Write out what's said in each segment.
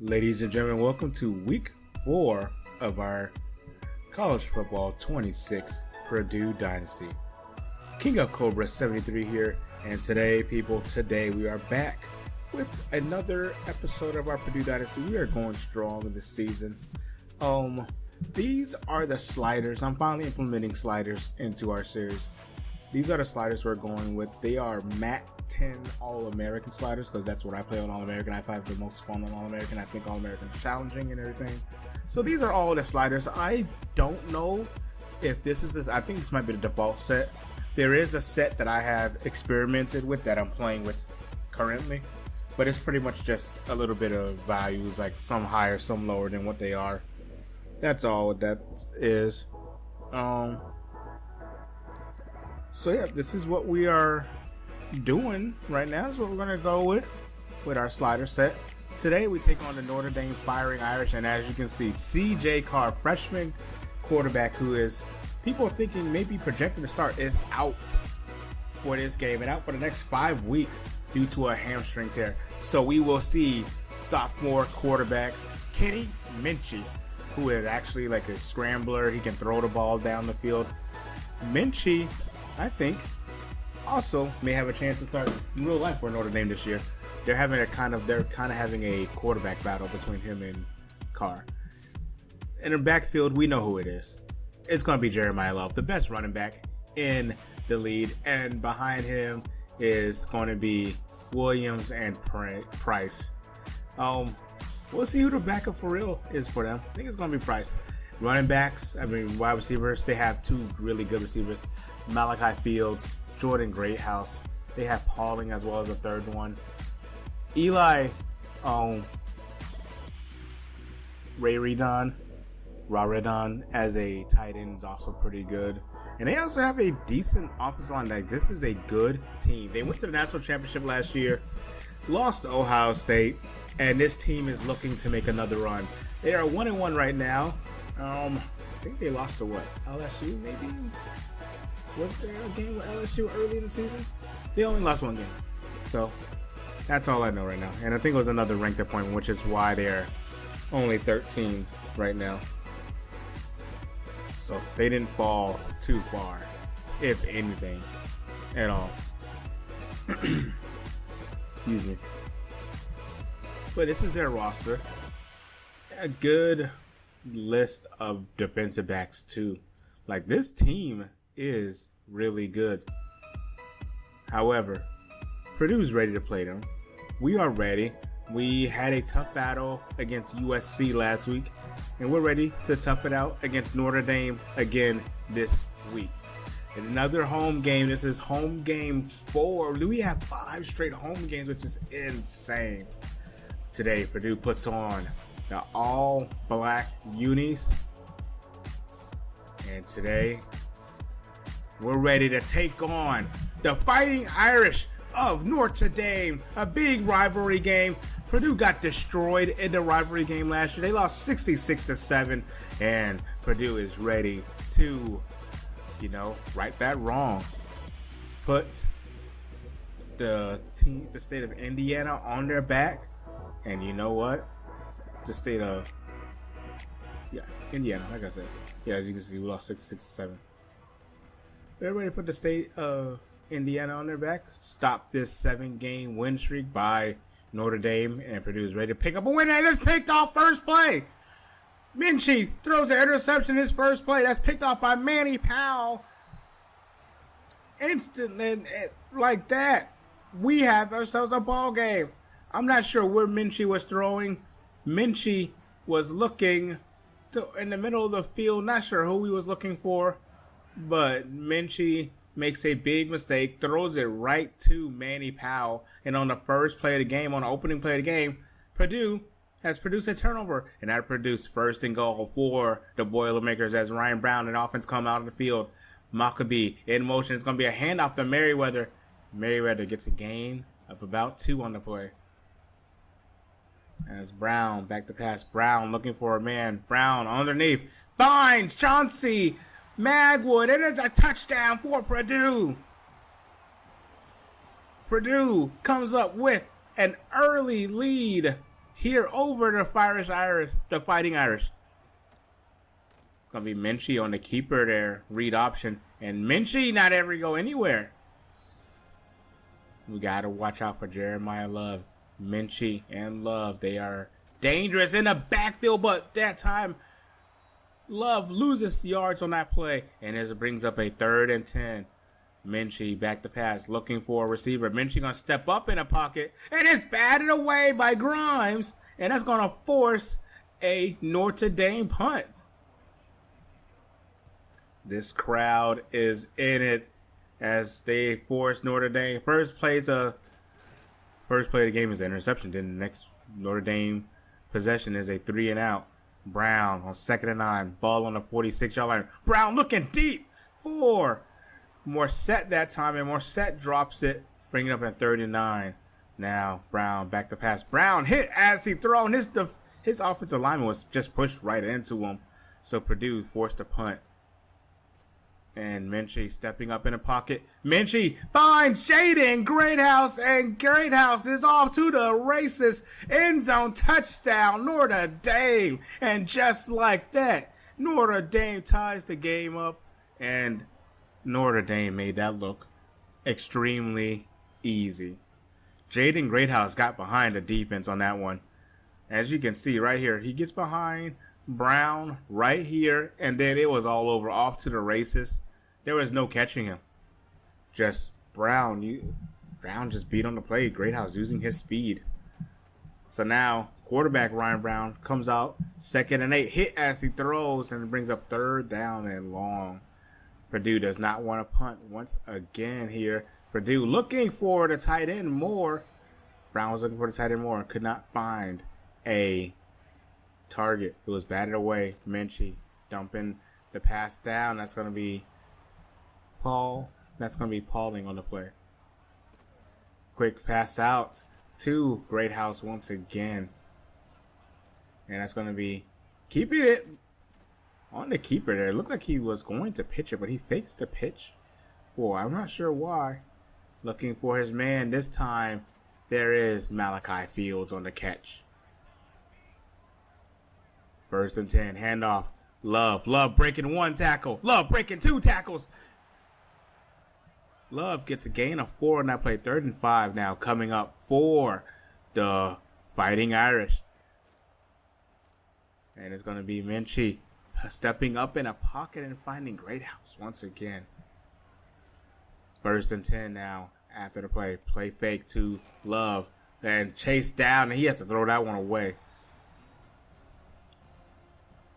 Ladies and gentlemen, welcome to week 4 of our college football 26 Purdue Dynasty. King of Cobra 73 here, and today we are back with another episode of our Purdue Dynasty. We are going strong this season. These are the sliders. I'm finally implementing sliders into our series. These are the sliders we're going with. They are MAC 10 All-American sliders because that's what I play on All-American. I have the most fun on All-American. I think All-American is challenging and everything. So these are all the sliders. I don't know if this is I think this might be the default set. There is a set that I have experimented with that I'm playing with currently, but it's pretty much just a little bit of values, like some higher, some lower than what they are. That's all that is. So yeah, this is what we are doing right now. This is what we're gonna go with our slider set. Today we take on the Notre Dame Fighting Irish, and as you can see, C.J. Carr, freshman quarterback, who is people are thinking maybe projected to start, is out for this game and out for the next 5 weeks due to a hamstring tear. So we will see sophomore quarterback Kenny Minchey, who is actually like a scrambler. He can throw the ball down the field. Minchey, I think, also may have a chance to start in real life for Notre Dame this year. They're kind of having a quarterback battle between him and Carr. In the backfield, we know who it is. It's going to be Jeremiah Love, the best running back in the lead, and behind him is going to be Williams and Price. We'll see who the backup for real is for them. I think it's going to be Price. Running backs, wide receivers, they have 2 really good receivers. Malachi Fields, Jordan Greathouse. They have Pauling as well as a third one. Eli Raridon as a tight end is also pretty good. And they also have a decent offensive line. Like, this is a good team. They went to the national championship last year, lost to Ohio State, and this team is looking to make another run. They are 1-1 right now. I think they lost to what? LSU, maybe? Was there a game with LSU early in the season? They only lost 1 game. So that's all I know right now. And I think it was another ranked appointment, which is why they're only 13 right now. So they didn't fall too far, if anything, at all. Excuse me. But this is their roster. A good list of defensive backs too. Like, this team is really good. However, Purdue's ready to play them. We are ready. We had a tough battle against USC last week, and we're ready to tough it out against Notre Dame again this week. And another home game. This is home game 4. We have 5 straight home games, which is insane. Today, Purdue puts on the all-black unis, and today we're ready to take on the Fighting Irish of Notre Dame, a big rivalry game. Purdue got destroyed in the rivalry game last year. They lost 66-7, and Purdue is ready to, right that wrong. Put the state of Indiana on their back, and you know what? The state of, Indiana, like I said. Yeah, as you can see, we lost 66-7. They're ready to put the state of Indiana on their back. Stop this 7-game win streak by Notre Dame, and Purdue is ready to pick up a win. And it's picked off first play. Minchey throws an interception in his first play. That's picked off by Manny Powell. Instantly, like that, we have ourselves a ball game. I'm not sure where Minchey was throwing. Minchey was looking in the middle of the field. Not sure who he was looking for, but Minchey makes a big mistake, throws it right to Manny Powell, and on the first play of the game, on the opening play of the game, Purdue has produced a turnover, and that produced 1st and goal for the Boilermakers as Ryan Brown and offense come out of the field. Maccabee in motion. It's going to be a handoff to Merriweather. Merriweather gets a gain of about 2 on the play. As Brown, back to pass. Brown looking for a man. Brown underneath. Finds Chauncey Magwood. And it's a touchdown for Purdue. Purdue comes up with an early lead here over the Fighting Irish. It's going to be Minchie on the keeper there. Read option. And Minchie not ever go anywhere. We got to watch out for Jeremiah Love. Minchie and Love, they are dangerous in the backfield, but that time Love loses yards on that play, and as it brings up a 3rd and 10. Minchie back to pass, looking for a receiver. Minchie gonna step up in a pocket, and it's batted away by Grimes, and that's gonna force a Notre Dame punt. This crowd is in it as they force Notre Dame. First play of the game is an interception. Then the next Notre Dame possession is a 3 and out. Brown on 2nd and 9. Ball on the 46-yard line. Brown looking deep for Morset that time, and Morset drops it, bringing up at 3rd and 9. Now Brown back to pass. Brown hit as he thrown. His offensive lineman was just pushed right into him, so Purdue forced a punt. And Minchie stepping up in the pocket. Minchie finds Jaden Greathouse, and Greathouse is off to the races. End zone touchdown, Notre Dame. And just like that, Notre Dame ties the game up, and Notre Dame made that look extremely easy. Jaden Greathouse got behind the defense on that one. As you can see right here, he gets behind Brown right here, and then it was all over, off to the races. There was no catching him. Just Brown. Brown just beat on the play. Greathouse using his speed. So now quarterback Ryan Brown comes out, 2nd and 8, hit as he throws, and it brings up 3rd down and long. Purdue does not want to punt once again here. Purdue looking for the tight end more. Brown was looking for the tight end more. Could not find a target. It was batted away. Minchie dumping the pass down. That's going to be Paul. That's going to be Pauling on the play. Quick pass out to Greathouse once again. And that's going to be keeping it on the keeper there. It looked like he was going to pitch it, but he fakes the pitch. Boy, I'm not sure why. Looking for his man this time. There is Malachi Fields on the catch. 1st and 10. Handoff. Love breaking 1 tackle. Love breaking 2 tackles. Love gets a gain of 4 on that play. 3rd and 5 now coming up for the Fighting Irish. And it's going to be Minchie stepping up in a pocket and finding Greathouse once again. 1st and 10 now after the play. Play fake to Love. And chase down, and he has to throw that one away.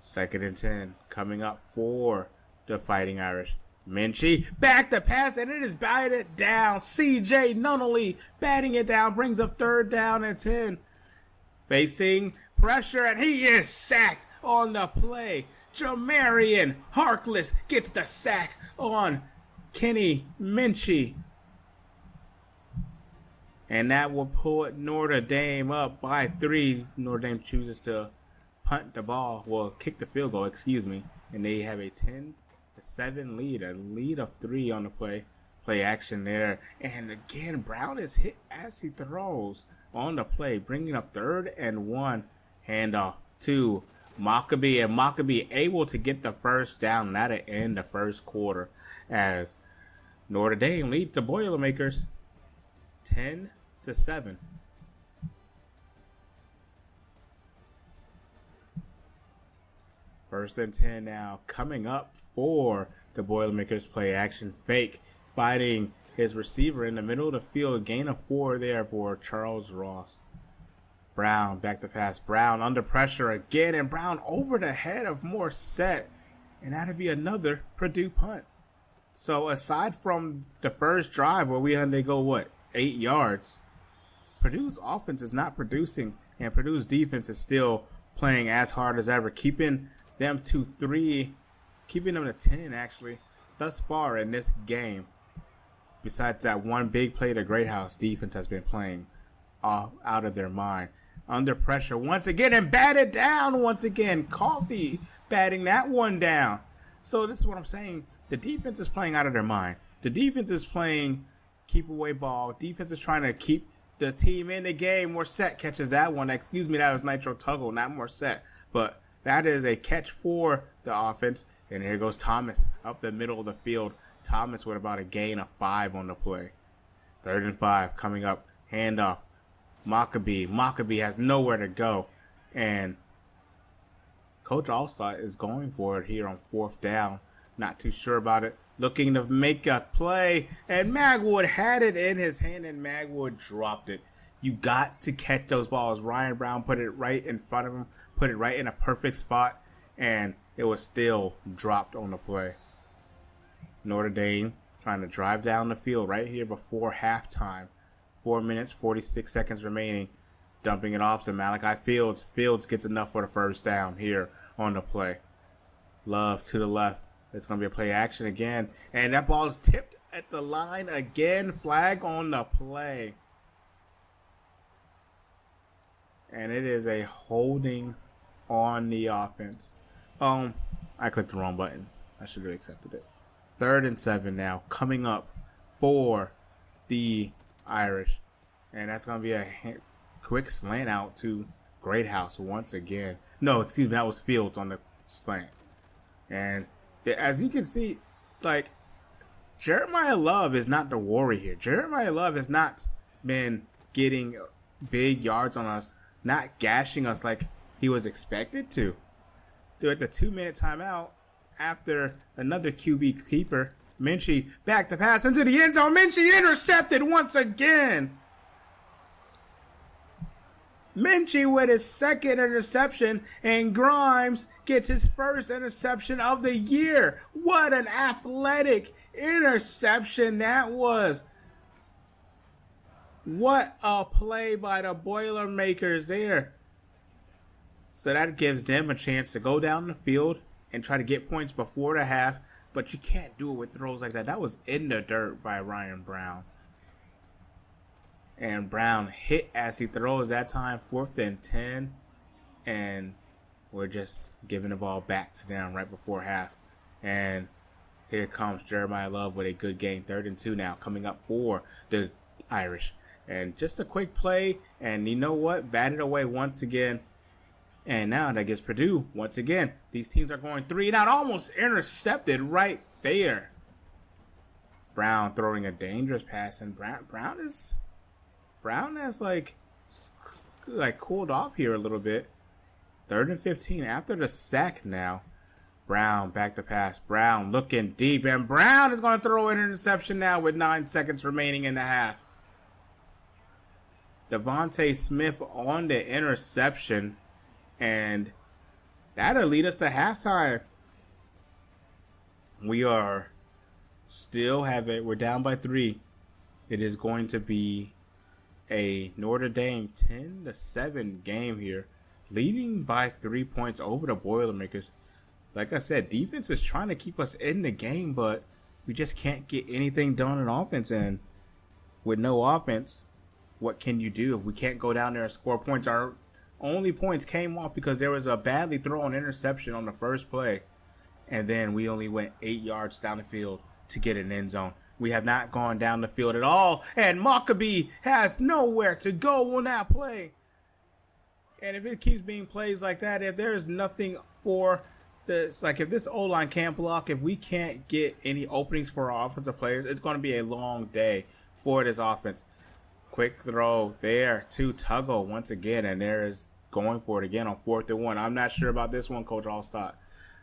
2nd and 10 coming up for the Fighting Irish. Minchie back to pass, and it is batted down. CJ Nunnally batting it down, brings up 3rd down and 10. Facing pressure, and he is sacked on the play. Jamarian Harkless gets the sack on Kenny Minchie. And that will put Notre Dame up by 3. Notre Dame chooses to punt the ball, well, kick the field goal, and they have a 10-7 lead, a lead of 3 on the play action there. And again, Brown is hit as he throws on the play, bringing up 3rd and 1. Handoff to Maccabee, and Maccabee able to get the 1st down at the end of the 1st quarter as Notre Dame leads the Boilermakers 10-7. First and 10 now coming up for the Boilermakers. Play action fake, fighting his receiver in the middle of the field. Gain of 4 there for Charles Ross. Brown back to pass. Brown under pressure again, and Brown over the head of Morset, and that'll be another Purdue punt. So aside from the first drive where we had to go 8 yards, Purdue's offense is not producing, and Purdue's defense is still playing as hard as ever, keeping them to 3, keeping them to 10 actually thus far in this game. Besides that one big play to Greathouse, defense has been playing out of their mind. Under pressure once again and batted down once again. Coffee batting that one down. So this is what I'm saying. The defense is playing out of their mind. The defense is playing keep away ball. Defense is trying to keep the team in the game. Morset catches that one. Excuse me, that was Nitro Tuggle, not Morset. But that is a catch for the offense. And here goes Thomas up the middle of the field. Thomas with about a gain of 5 on the play. 3rd and 5 coming up. Handoff. Maccabee. Maccabee has nowhere to go. And Coach Allstott is going for it here on 4th down. Not too sure about it. Looking to make a play. And Magwood had it in his hand and Magwood dropped it. You got to catch those balls. Ryan Brown put it right in front of him. Put it right in a perfect spot. And it was still dropped on the play. Notre Dame trying to drive down the field right here before halftime. 4 minutes, 46 seconds remaining. Dumping it off to Malachi Fields. Fields gets enough for the 1st down here on the play. Love to the left. It's going to be a play action again. And that ball is tipped at the line again. Flag on the play. And it is a holding on the offense. I clicked the wrong button. I should have accepted it. 3rd and 7 now. Coming up for the Irish. And that's going to be a quick slant out to Greathouse once again. No, excuse me, that was Fields on the slant. And as you can see, like, Jeremiah Love is not the worry here. Jeremiah Love has not been getting big yards on us, not gashing us like he was expected to. At the 2-minute timeout, after another QB keeper, Minchie back to pass into the end zone. Minchie intercepted once again. Minchie with his 2nd interception, and Grimes gets his 1st interception of the year. What an athletic interception that was. What a play by the Boilermakers there. So that gives them a chance to go down the field and try to get points before the half. But you can't do it with throws like that. That was in the dirt by Ryan Brown. And Brown hit as he throws that time. 4th and 10. And we're just giving the ball back to them right before half. And here comes Jeremiah Love with a good gain. 3rd and 2 now coming up for the Irish. And just a quick play. And you know what? Batted away once again. And now that gets Purdue once again. These teams are going 3 and out. Almost intercepted right there. Brown throwing a dangerous pass. And Brown has like cooled off here a little bit. 3rd and 15 after the sack now. Brown back to pass. Brown looking deep. And Brown is going to throw an interception now with 9 seconds remaining in the half. Devontae Smith on the interception. And that'll lead us to halftime. We're down by 3. It is going to be a Notre Dame 10-7 game here, leading by 3 points over the Boilermakers. Like I said, defense is trying to keep us in the game, but we just can't get anything done on offense. And with no offense, what can you do if we can't go down there and score points? Our only points came off because there was a badly thrown interception on the first play. And then we only went 8 yards down the field to get an end zone. We have not gone down the field at all. And Maccabee has nowhere to go on that play. And if it keeps being plays like that, if there's nothing for this, like if this O-line can't block, if we can't get any openings for our offensive players, it's going to be a long day for this offense. Quick throw there to Tuggle once again. And there is going for it again on 4th and 1. I'm not sure about this one, Coach Allstott.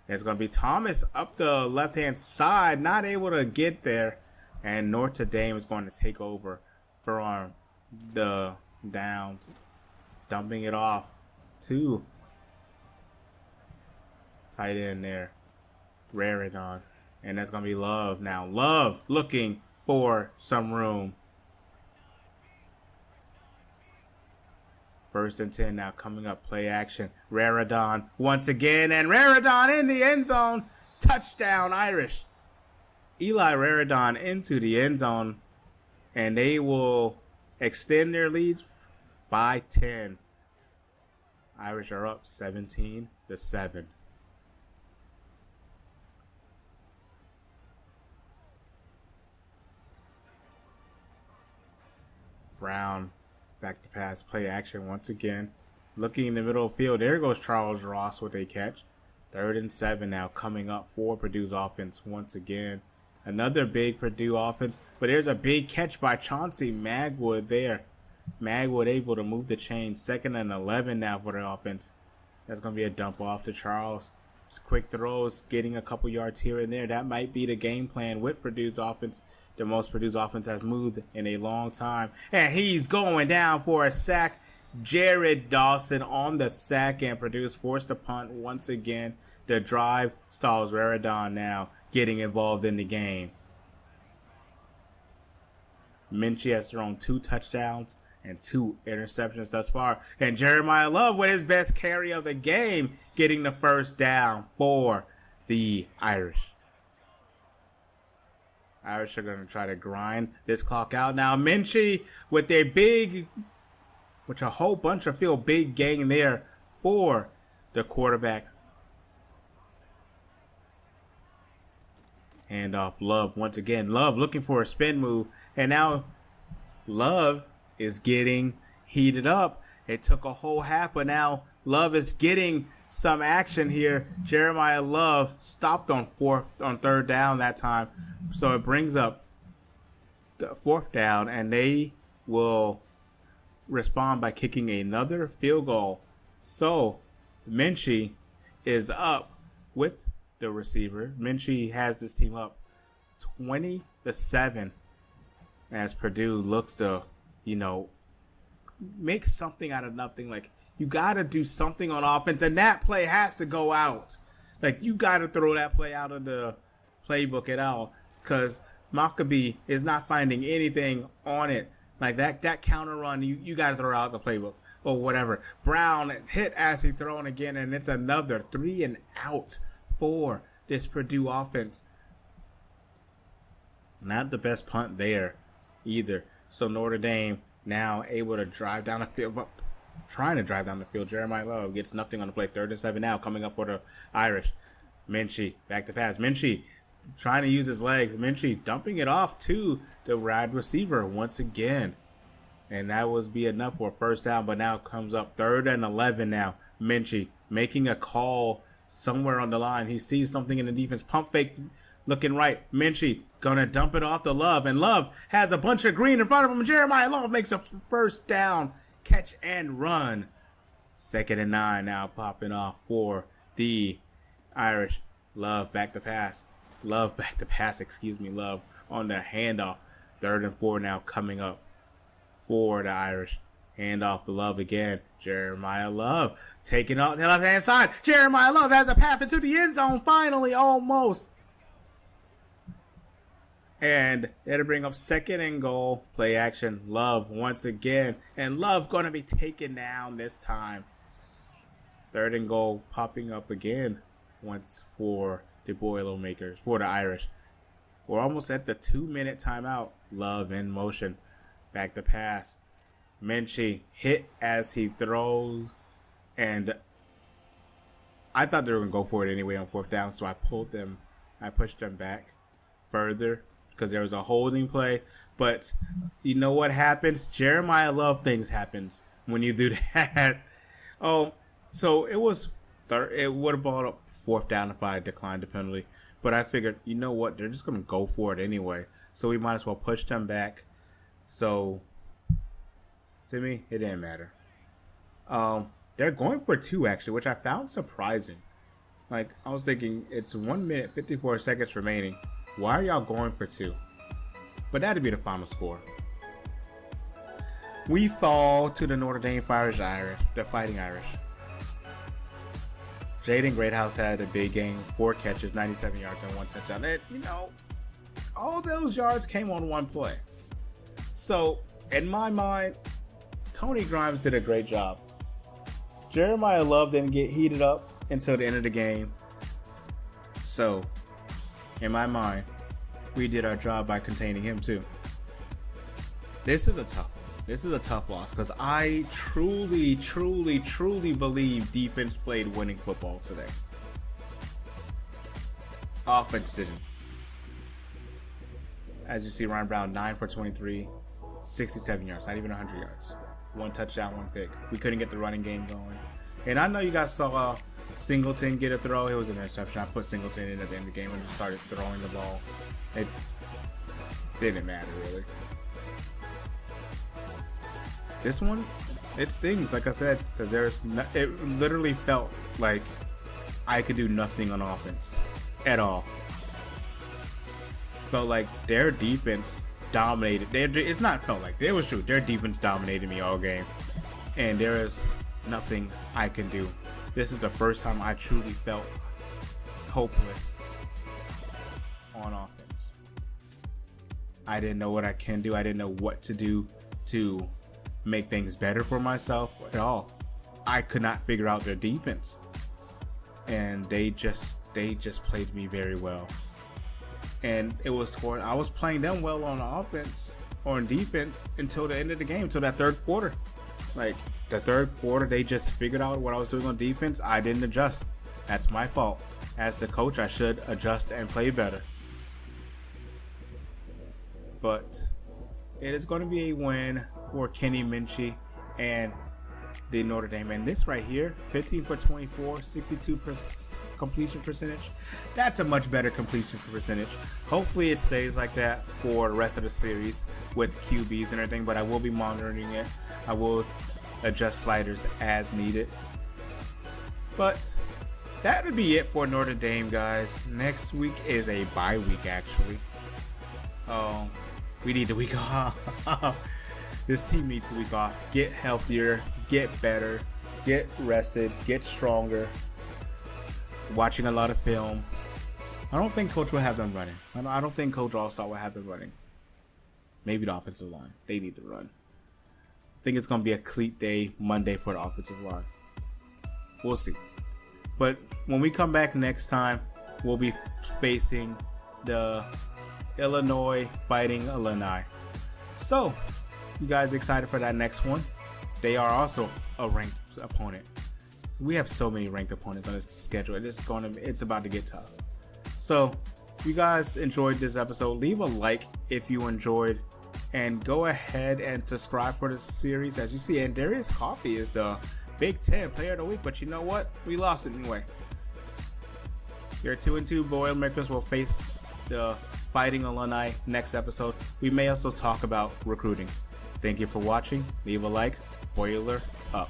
It's going to be Thomas up the left-hand side, not able to get there. And Notre Dame is going to take over from the downs, dumping it off to tight end there, Raridon. And that's going to be Love now. Love looking for some room. 1st and 10 now coming up, play action. Raridon once again, and Raridon in the end zone. Touchdown, Irish. Eli Raridon into the end zone, and they will extend their leads by 10. Irish are up 17-7. Brown Back to pass, play action once again. Looking in the middle of the field, there goes Charles Ross with a catch. 3rd and 7 now coming up for Purdue's offense once again. Another big Purdue offense, but there's a big catch by Chauncey Magwood there. Magwood able to move the chain. 2nd and 11 now for the offense. That's going to be a dump off to Charles. Just quick throws, getting a couple yards here and there. That might be the game plan with Purdue's offense. The most Purdue's offense has moved in a long time. And he's going down for a sack. Jared Dawson on the sack, and Purdue's forced to punt once again. The drive stalls. Raridon now getting involved in the game. Minchie has thrown 2 touchdowns and 2 interceptions thus far. And Jeremiah Love with his best carry of the game, getting the first down for the Irish. Irish are going to try to grind this clock out. Now Minchie with a whole bunch of field, big gain there for the quarterback. Hand off Love once again. Love looking for a spin move. And now Love is getting heated up. It took a whole half, but now Love is getting some action here. Jeremiah Love stopped on 3rd down that time. So it brings up the 4th down, and they will respond by kicking another field goal. So Minchie is up with the receiver. Minchie has this team up 20-7 as Purdue looks to, make something out of nothing. Like, you got to do something on offense, and that play has to go out. Like, you got to throw that play out of the playbook at all, because Maccabee is not finding anything on it. Like, that counter run, you got to throw out the playbook or whatever. Brown hit as he thrown again, and it's another 3 and out for this Purdue offense. Not the best punt there either. So Notre Dame now able to drive down the field, but trying to drive down the field. Jeremiah Love gets nothing on the play. 3rd and 7 now coming up for the Irish. Minchie back to pass. Minchie trying to use his legs. Minchie dumping it off to the wide receiver once again. And that would be enough for a first down, but now comes up 3rd and 11 now. Minchie making a call somewhere on the line. He sees something in the defense. Pump fake looking right. Minchie gonna dump it off to Love, and Love has a bunch of green in front of him. Jeremiah Love makes a first down catch and run. 2nd and 9 now popping off for the Irish. Love back to pass. Love on the handoff. 3rd and 4 now coming up for the Irish. Hand off to Love again. Jeremiah Love taking off the left-hand side. Jeremiah Love has a path into the end zone. Finally, almost. And it'll bring up 2nd and goal. Play action. Love once again. And Love going to be taken down this time. 3rd and goal popping up again once for the Boilermakers, for the Irish. We're almost at the 2-minute timeout. Love in motion. Back to pass. Minchie hit as he throws. And I thought they were going to go for it anyway on 4th down, so I pushed them back further because there was a holding play. But you know what happens? Jeremiah Love things happens when you do that. So it would have brought up 4th down if I declined the penalty. But I figured, you know what? They're just going to go for it anyway. So we might as well push them back. So to me, it didn't matter. They're going for 2 actually, which I found surprising. Like, I was thinking it's 1 minute, 54 seconds remaining. Why are y'all going for 2? But that'd be the final score. We fall to the Notre Dame Irish, the Fighting Irish. Jaden Greathouse had a big game, 4 catches, 97 yards, and 1 touchdown. And, all those yards came on 1 play. So, in my mind, Tony Grimes did a great job. Jeremiah Love didn't get heated up until the end of the game. So, in my mind, we did our job by containing him too. This is a tough loss because I truly believe defense played winning football today. Offense didn't. As you see, Ryan Brown 9 for 23, 67 yards, not even 100 yards. 1 touchdown, 1 pick. We couldn't get the running game going. And I know you guys saw Singleton get a throw. It was an interception. I put Singleton in at the end of the game and just started throwing the ball. It didn't matter, really. This one, it stings, like I said, because it literally felt like I could do nothing on offense at all. Felt like their defense dominated. It's not felt like, it was true. Their defense dominated me all game, and there is nothing I can do. This is the first time I truly felt hopeless on offense. I didn't know what I can do. I didn't know what to do to make things better for myself at all. I could not figure out their defense, and they just played me very well. And it was I was playing them well on offense or on defense until the end of the game, until that third quarter. Like, the third quarter, they just figured out what I was doing on defense. I didn't adjust. That's my fault. As the coach, I should adjust and play better. But it is going to be a win for Kenny Minchie and the Notre Dame. And this right here, 15 for 24, 62% completion percentage. That's a much better completion percentage. Hopefully it stays like that for the rest of the series with QBs and everything, but I will be monitoring it. I will adjust sliders as needed. But that would be it for Notre Dame, guys. Next week is a bye week, actually. Oh, we need the week off. This team needs the week off. Get healthier, get better, get rested, get stronger. Watching a lot of film. I don't think Coach will have them running. I don't think Coach Allstar will have them running. Maybe the offensive line. They need to run. I think it's going to be a cleat day Monday for the offensive line. We'll see. But when we come back next time, we'll be facing the Illinois Fighting Illini. So, you guys excited for that next one? They are also a ranked opponent. We have so many ranked opponents on this schedule. It's about to get tough. So, if you guys enjoyed this episode, leave a like if you enjoyed, and go ahead and subscribe for the series. As you see, and Darius Coffey is the Big Ten Player of the Week, but you know what? We lost it anyway. Your 2-2 Boilermakers will face the Fighting Illini next episode. We may also talk about recruiting. Thank you for watching. Leave a like. Boiler up.